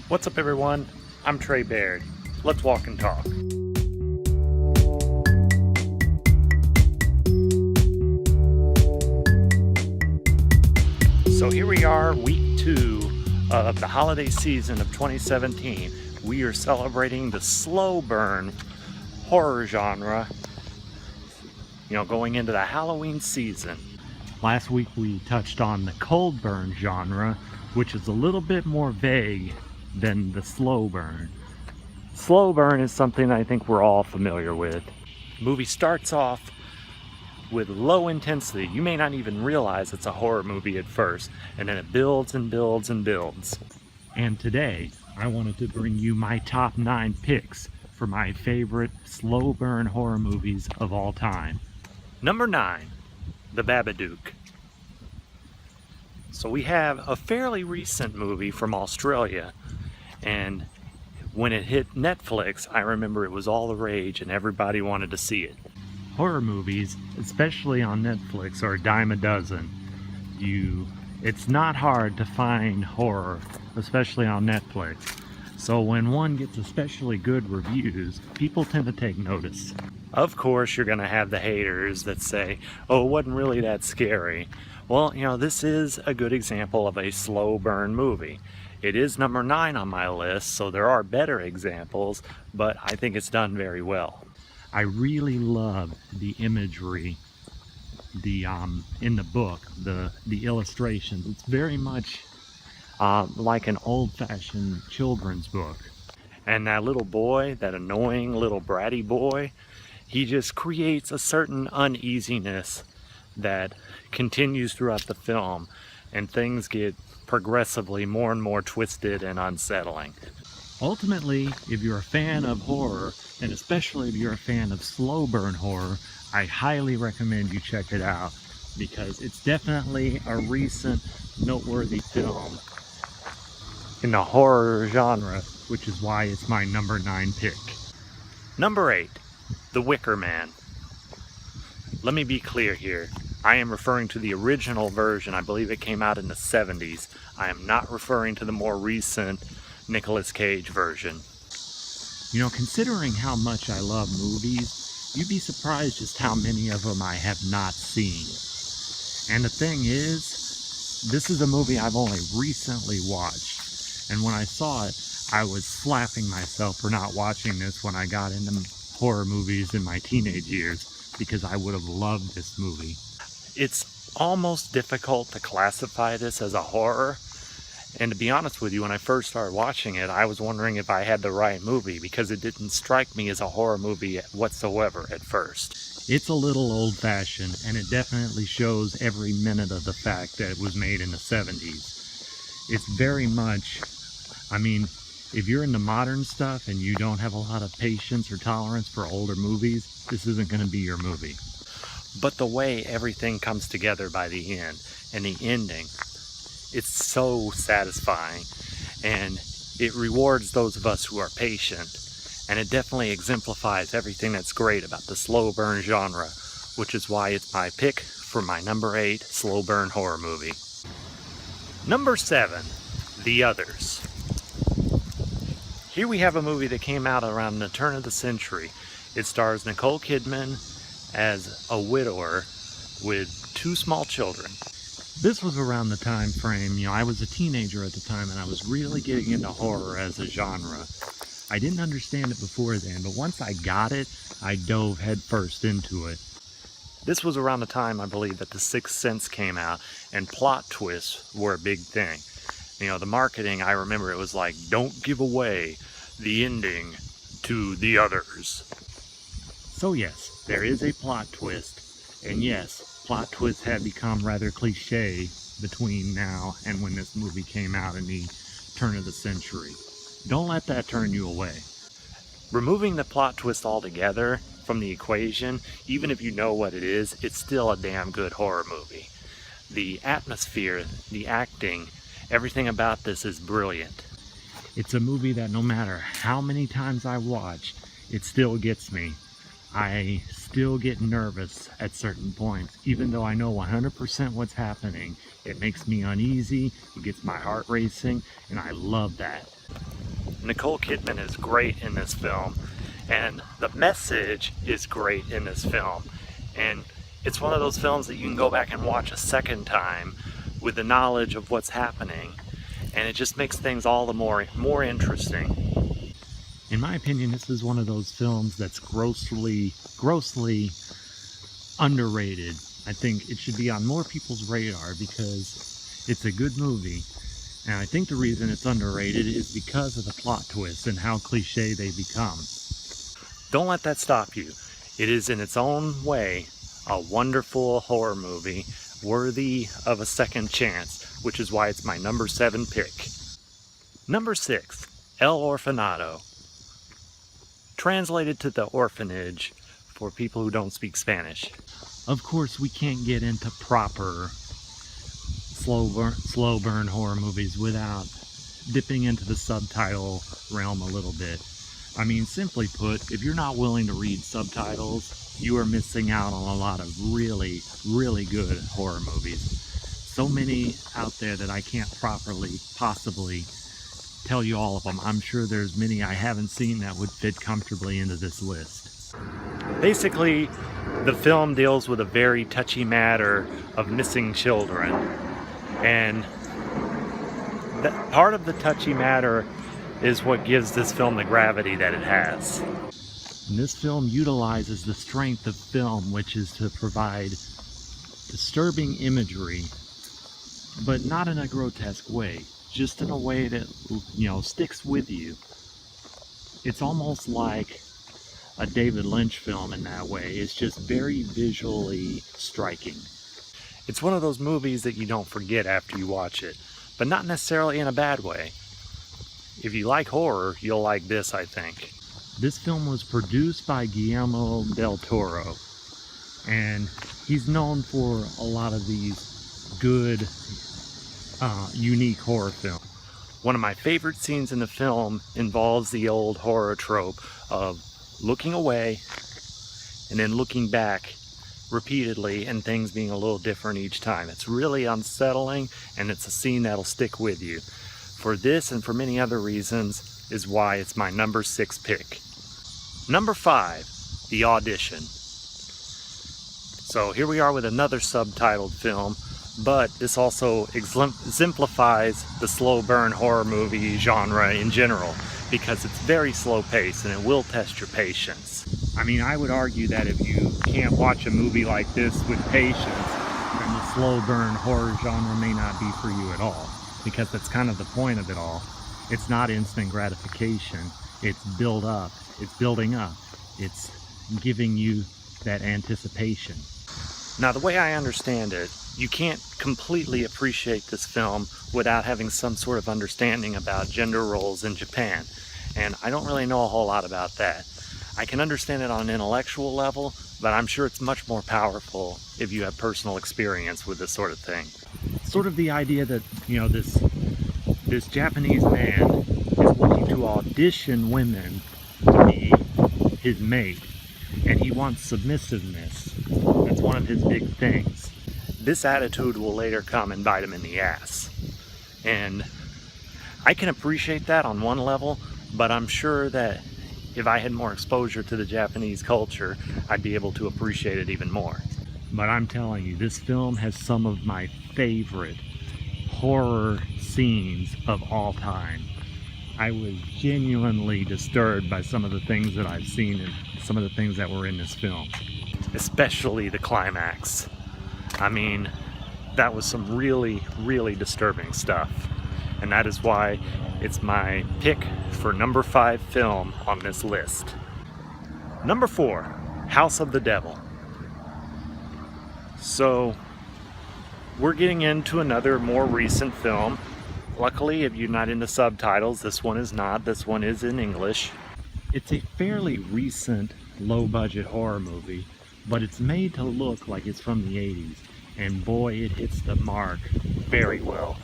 What's up, everyone? I'm Trey Baird. Let's walk and talk. So here we are, week 2 of the holiday season of 2017. We are celebrating the slow burn horror genre, going into the Halloween season. Last week we touched on the cold burn genre, which is a little bit more vague than the slow burn. Slow burn is something I think we're all familiar with. The movie starts off with low intensity. You may not even realize it's a horror movie at first, and then it builds and builds and builds. And today, I wanted to bring you my top 9 picks for my favorite slow burn horror movies of all time. Number 9, The Babadook. So we have a fairly recent movie from Australia, and when it hit Netflix, I remember it was all the rage and everybody wanted to see it. Horror movies, especially on Netflix, are a dime a dozen. It's not hard to find horror, especially on Netflix. So when one gets especially good reviews, people tend to take notice. Of course, you're going to have the haters that say, oh, it wasn't really that scary. Well, this is a good example of a slow burn movie. It is number 9 on my list, so there are better examples, but I think it's done very well. I really love the imagery, in the book, the illustrations. It's very much like an old-fashioned children's book. And that little boy, that annoying little bratty boy, he just creates a certain uneasiness that continues throughout the film, and things get progressively more and more twisted and unsettling. Ultimately, if you're a fan of horror, and especially if you're a fan of slow burn horror, I highly recommend you check it out, because it's definitely a recent noteworthy film in the horror genre, which is why it's my number 9 pick. Number 8, The Wicker Man. Let me be clear here. I am referring to the original version. I believe it came out in the 70s. I am not referring to the more recent Nicolas Cage version. Considering how much I love movies, you'd be surprised just how many of them I have not seen. And the thing is, this is a movie I've only recently watched. And when I saw it, I was slapping myself for not watching this when I got into horror movies in my teenage years, because I would have loved this movie. It's almost difficult to classify this as a horror, and to be honest with you, when I first started watching it, I was wondering if I had the right movie, because it didn't strike me as a horror movie whatsoever at first. It's a little old-fashioned, and it definitely shows every minute of the fact that it was made in the 70s. It's very much, if you're into modern stuff and you don't have a lot of patience or tolerance for older movies, this isn't going to be your movie. But the way everything comes together by the end, and the ending, it's so satisfying, and it rewards those of us who are patient, and it definitely exemplifies everything that's great about the slow burn genre, which is why it's my pick for my number 8 slow burn horror movie. Number 7, The Others. Here we have a movie that came out around the turn of the century. It stars Nicole Kidman as a widower with 2 small children. This was around the time frame, I was a teenager at the time, and I was really getting into horror as a genre. I didn't understand it before then, but once I got it, I dove headfirst into it. This was around the time, I believe, that The Sixth Sense came out, and plot twists were a big thing. The marketing, I remember it was like, don't give away the ending to The Others. So yes, there is a plot twist, and yes, plot twists have become rather cliche between now and when this movie came out in the turn of the century. Don't let that turn you away. Removing the plot twist altogether from the equation, even if you know what it is, it's still a damn good horror movie. The atmosphere, the acting, everything about this is brilliant. It's a movie that no matter how many times I watch, it still gets me. I still get nervous at certain points, even though I know 100% what's happening. It makes me uneasy, it gets my heart racing, and I love that. Nicole Kidman is great in this film, and the message is great in this film. And it's one of those films that you can go back and watch a second time with the knowledge of what's happening, and it just makes things all the more interesting. In my opinion, this is one of those films that's grossly underrated. I think it should be on more people's radar because it's a good movie. And I think the reason it's underrated is because of the plot twists and how cliche they become. Don't let that stop you. It is in its own way a wonderful horror movie worthy of a second chance, which is why it's my number 7 pick. Number 6, El Orfanato. Translated to the orphanage for people who don't speak Spanish. Of course, we can't get into proper slow burn horror movies without dipping into the subtitle realm a little bit. I mean, simply put, if you're not willing to read subtitles, you are missing out on a lot of really good horror movies. So many out there that I can't possibly tell you all of them. I'm sure there's many I haven't seen that would fit comfortably into this list. Basically, the film deals with a very touchy matter of missing children. And that part of the touchy matter is what gives this film the gravity that it has. And this film utilizes the strength of film, which is to provide disturbing imagery, but not in a grotesque way, just in a way that, sticks with you. It's almost like a David Lynch film in that way. It's just very visually striking. It's one of those movies that you don't forget after you watch it, but not necessarily in a bad way. If you like horror, you'll like this, I think. This film was produced by Guillermo del Toro, and he's known for a lot of these good, unique horror films. One of my favorite scenes in the film involves the old horror trope of looking away and then looking back repeatedly, and things being a little different each time. It's really unsettling, and it's a scene that'll stick with you. For this and for many other reasons is why it's my number 6 pick. Number 5, The Audition. So here we are with another subtitled film, but this also exemplifies the slow burn horror movie genre in general, because it's very slow paced and it will test your patience. I mean, I would argue that if you can't watch a movie like this with patience, then the slow burn horror genre may not be for you at all, because that's kind of the point of it all. It's not instant gratification. It's building up. It's giving you that anticipation. Now, the way I understand it, you can't completely appreciate this film without having some sort of understanding about gender roles in Japan. And I don't really know a whole lot about that. I can understand it on an intellectual level, but I'm sure it's much more powerful if you have personal experience with this sort of thing. Sort of the idea that, this Japanese man is looking to audition women to be his mate, and he wants submissiveness. That's one of his big things. This attitude will later come and bite him in the ass. And I can appreciate that on one level, but I'm sure that if I had more exposure to the Japanese culture, I'd be able to appreciate it even more. But I'm telling you, this film has some of my favorite horror scenes of all time. I was genuinely disturbed by some of the things that I've seen and some of the things that were in this film. Especially the climax. I mean, that was some really disturbing stuff. And that is why it's my pick for number 5 film on this list. Number 4, House of the Devil. So, we're getting into another more recent film. Luckily, if you're not into subtitles, this one is not. This one is in English. It's a fairly recent, low-budget horror movie, but it's made to look like it's from the 80s. And boy, it hits the mark very well.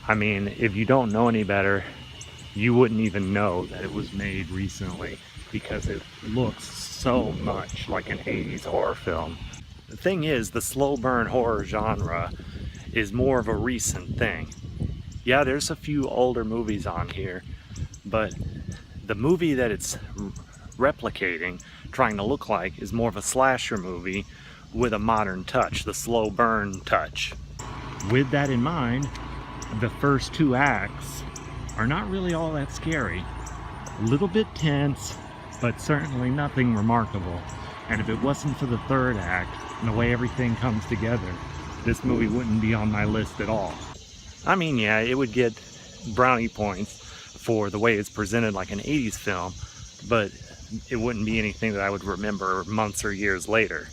I mean, if you don't know any better, you wouldn't even know that it was made recently, because it looks so much like an 80s horror film. The thing is, the slow burn horror genre is more of a recent thing. Yeah, there's a few older movies on here, but the movie that it's replicating, trying to look like, is more of a slasher movie with a modern touch, the slow burn touch. With that in mind, the first 2 acts are not really all that scary. A little bit tense, but certainly nothing remarkable. And if it wasn't for the 3rd act and the way everything comes together, this movie wouldn't be on my list at all. I mean, yeah, it would get brownie points for the way it's presented like an 80s film, but it wouldn't be anything that I would remember months or years later.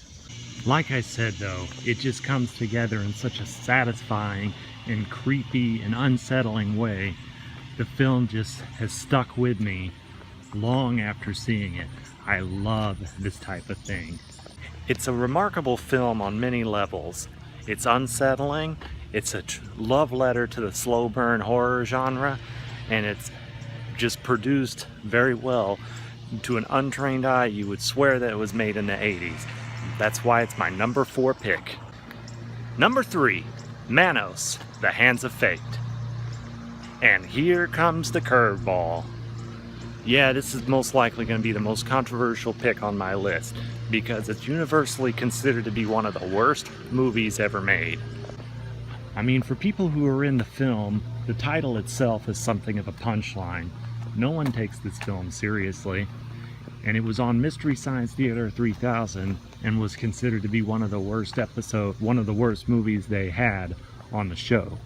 Like I said though, it just comes together in such a satisfying and creepy and unsettling way. The film just has stuck with me long after seeing it. I love this type of thing. It's a remarkable film on many levels. It's unsettling, it's a love letter to the slow burn horror genre, and it's just produced very well. To an untrained eye, you would swear that it was made in the 80s. That's why it's my number 4 pick. Number 3, Manos, The Hands of Fate. And here comes the curveball. Yeah, this is most likely going to be the most controversial pick on my list, because it's universally considered to be one of the worst movies ever made. I mean, for people who are in the film, the title itself is something of a punchline. No one takes this film seriously, and it was on Mystery Science Theater 3000 and was considered to be one of the worst movies they had on the show.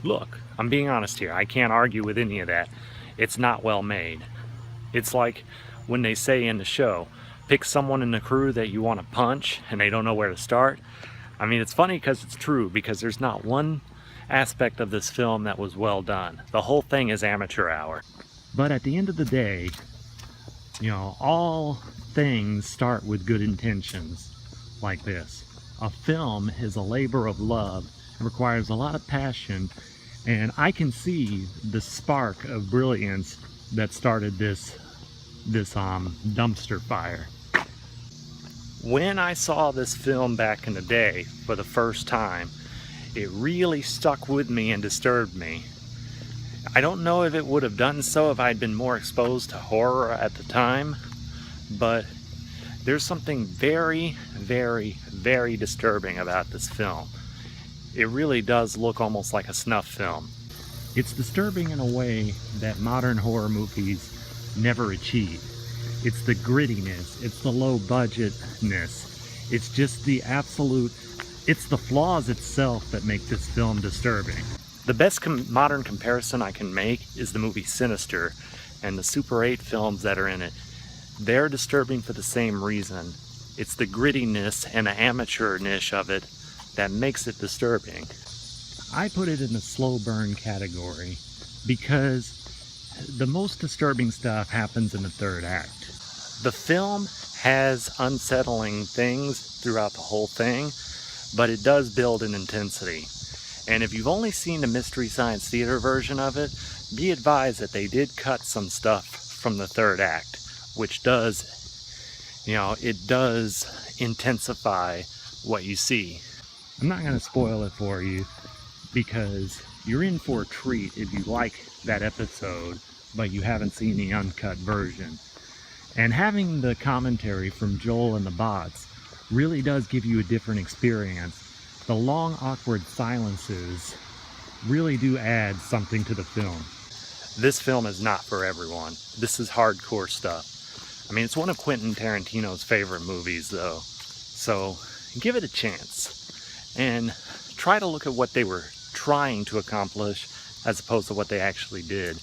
Look, I'm being honest here. I can't argue with any of that. It's not well made. It's like when they say in the show, pick someone in the crew that you want to punch and they don't know where to start. I mean, it's funny because it's true, because there's not one aspect of this film that was well done. The whole thing is amateur hour. But at the end of the day, you know, all things start with good intentions like this. A film is a labor of love. It requires a lot of passion, and I can see the spark of brilliance that started this dumpster fire. When I saw this film back in the day for the first time, it really stuck with me and disturbed me. I don't know if it would have done so if I'd been more exposed to horror at the time, but there's something very, very, very disturbing about this film. It really does look almost like a snuff film. It's disturbing in a way that modern horror movies never achieve. It's the grittiness, it's the low budgetness, it's just the it's the flaws itself that make this film disturbing. The best modern comparison I can make is the movie Sinister and the Super 8 films that are in it. They're disturbing for the same reason. It's the grittiness and the amateurness of it that makes it disturbing. I put it in the slow burn category because the most disturbing stuff happens in the 3rd act. The film has unsettling things throughout the whole thing, but it does build in intensity. And if you've only seen the Mystery Science Theater version of it, be advised that they did cut some stuff from the 3rd act, which does, it does intensify what you see. I'm not going to spoil it for you, because you're in for a treat if you like that episode, but you haven't seen the uncut version. And having the commentary from Joel and the bots really does give you a different experience. The long, awkward silences really do add something to the film. This film is not for everyone. This is hardcore stuff. I mean, it's one of Quentin Tarantino's favorite movies, though. So, give it a chance. And try to look at what they were trying to accomplish as opposed to what they actually did.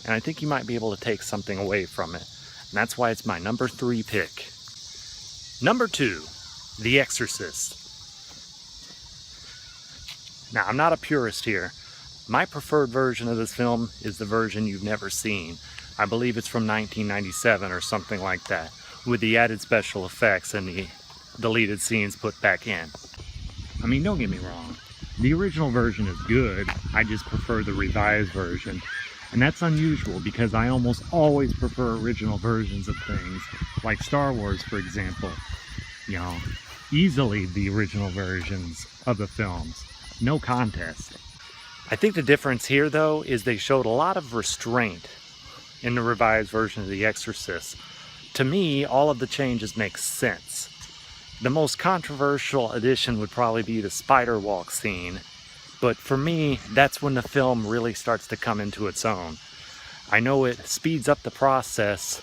And I think you might be able to take something away from it. And that's why it's my number 3 pick. Number 2, The Exorcist. Now, I'm not a purist here. My preferred version of this film is the version you've never seen. I believe it's from 1997 or something like that, with the added special effects and the deleted scenes put back in. I mean, don't get me wrong. The original version is good. I just prefer the revised version. And that's unusual because I almost always prefer original versions of things, like Star Wars, for example. Easily the original versions of the films. No contest. I think the difference here, though, is they showed a lot of restraint in the revised version of The Exorcist. To me, all of the changes make sense. The most controversial addition would probably be the spider walk scene, but for me, that's when the film really starts to come into its own. I know it speeds up the process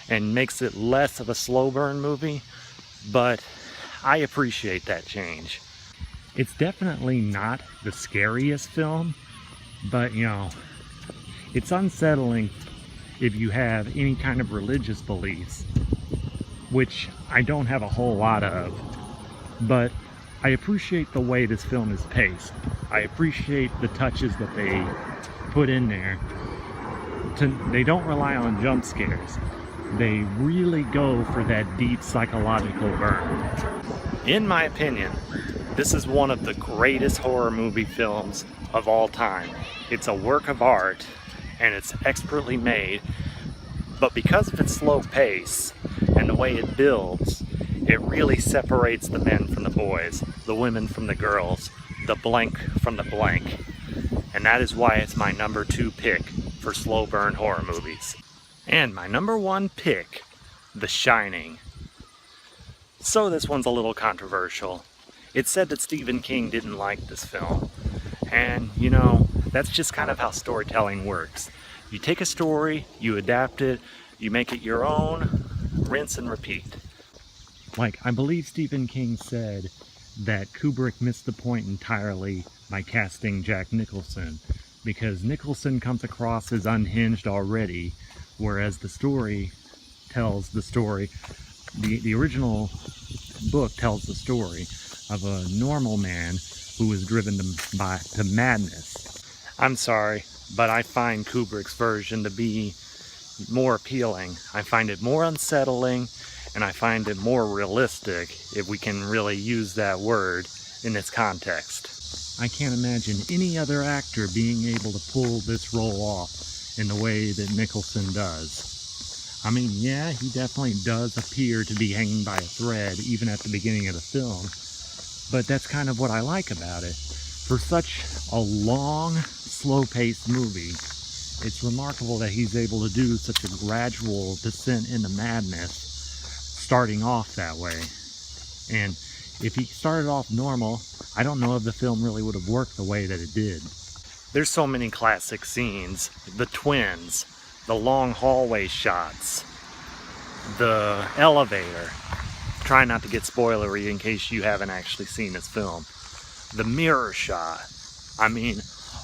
and makes it less of a slow burn movie, but I appreciate that change. It's definitely not the scariest film, but you know, it's unsettling if you have any kind of religious beliefs, which I don't have a whole lot of, but I appreciate the way this film is paced. I appreciate the touches that they put in there. They don't rely on jump scares. They really go for that deep psychological burn. In my opinion, this is one of the greatest horror movie films of all time. It's a work of art and it's expertly made, but because of its slow pace and the way it builds, it really separates the men from the boys, the women from the girls, the blank from the blank. And that is why it's my number 2 pick for slow burn horror movies. And my number 1 pick, The Shining. So this one's a little controversial. It's said that Stephen King didn't like this film. And you know, that's just kind of how storytelling works. You take a story, you adapt it, you make it your own, rinse and repeat. Like, I believe Stephen King said that Kubrick missed the point entirely by casting Jack Nicholson, because Nicholson comes across as unhinged already, whereas the story tells the story, the original book tells the story of a normal man who was driven to madness. I'm sorry, but I find Kubrick's version to be more appealing. I find it more unsettling, and I find it more realistic, if we can really use that word in its context. I can't imagine any other actor being able to pull this role off in the way that Nicholson does. I mean, yeah, he definitely does appear to be hanging by a thread even at the beginning of the film, but that's kind of what I like about it. For such a long, slow-paced movie, it's remarkable that he's able to do such a gradual descent into madness, starting off that way. And if he started off normal, I don't know if the film really would have worked the way that it did. There's so many classic scenes. The twins, the long hallway shots, the elevator. Try not to get spoilery in case you haven't actually seen this film. The mirror shot. I mean,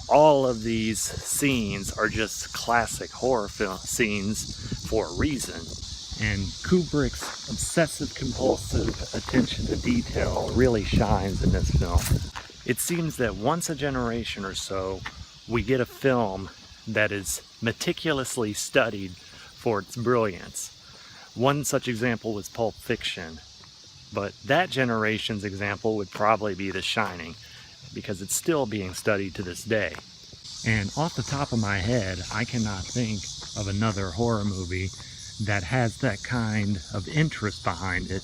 all of these scenes are just classic horror film scenes for a reason. And Kubrick's obsessive-compulsive attention to detail really shines in this film. It seems that once a generation or so, we get a film that is meticulously studied for its brilliance. One such example was Pulp Fiction, but that generation's example would probably be The Shining, because it's still being studied to this day. And off the top of my head, I cannot think of another horror movie that has that kind of interest behind it,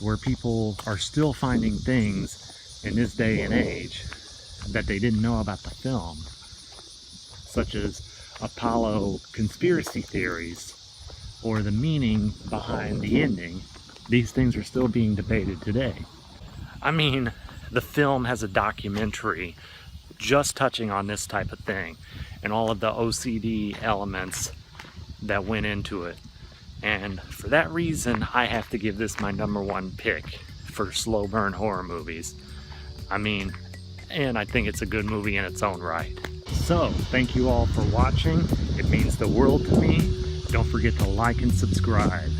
where people are still finding things in this day and age that they didn't know about the film, such as Apollo conspiracy theories or the meaning behind the ending. These things are still being debated today. I mean, the film has a documentary just touching on this type of thing and all of the OCD elements that went into it. And for that reason, I have to give this my number 1 pick for slow burn horror movies. I mean, and I think it's a good movie in its own right. So, thank you all for watching. It means the world to me. Don't forget to like and subscribe.